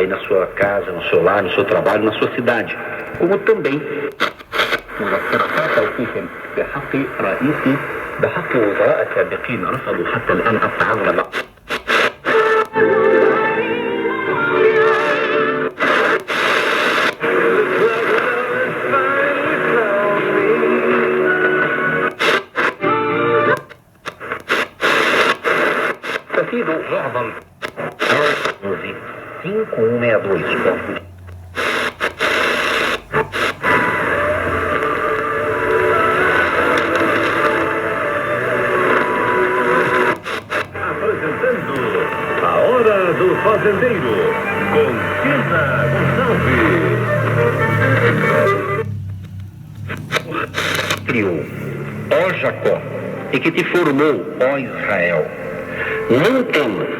aí na sua casa, no seu lar, no seu trabalho, na sua cidade, como também توقيف بحق رئيسي بحق وزراء سابقين رفضوا حتى الآن التعامل معه. تفيد معظم RSSI 5162. A Hora do Fazendeiro, com Cida Gonçalves. Criou, ó Jacó, e que te formou, ó Israel. Não temas.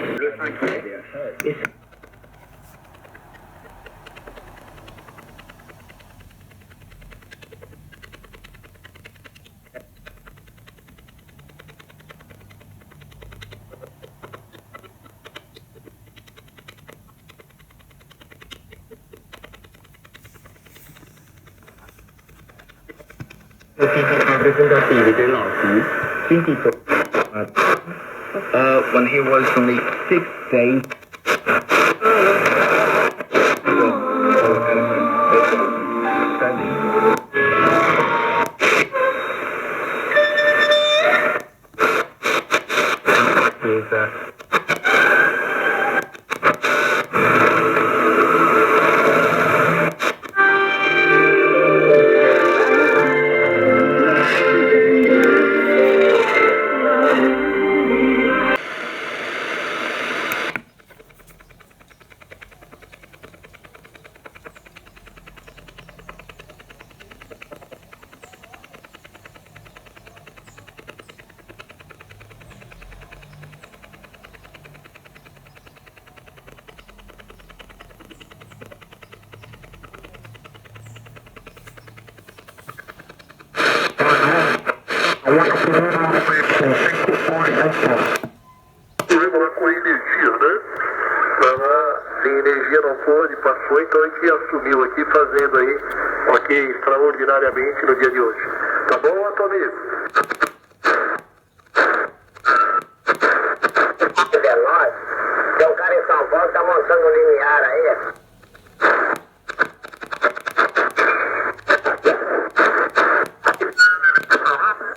When he was only 6 days. Problema com a energia, né? Sem energia não pôde, passou, então a gente assumiu aqui fazendo aí, ok, extraordinariamente no dia de hoje. Tá bom, Antônio? Veloz, tem um cara em São Paulo que tá montando um limiar aí.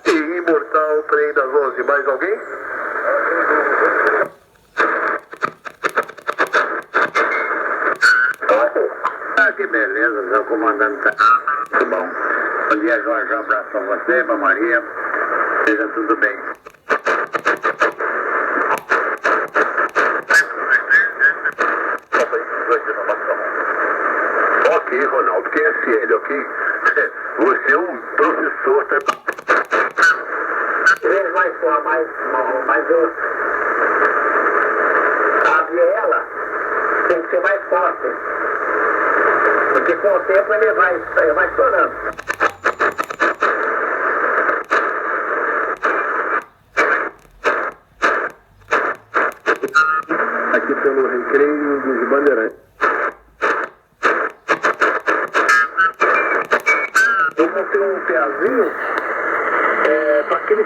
E imortal trem das 11, mais alguém? Que beleza, seu comandante. Muito bom. Bom dia, Jorge. Um abraço pra você, pra Maria. Seja tudo bem. Ok, Ronaldo, QSL, ok? Você é um professor, tá? Vezes mais forte, mais grosso. A biela tem que ser mais forte. Porque com o tempo ele vai estourando. Aqui pelo Recreio dos Bandeirantes. Eu montei um peazinho para aquele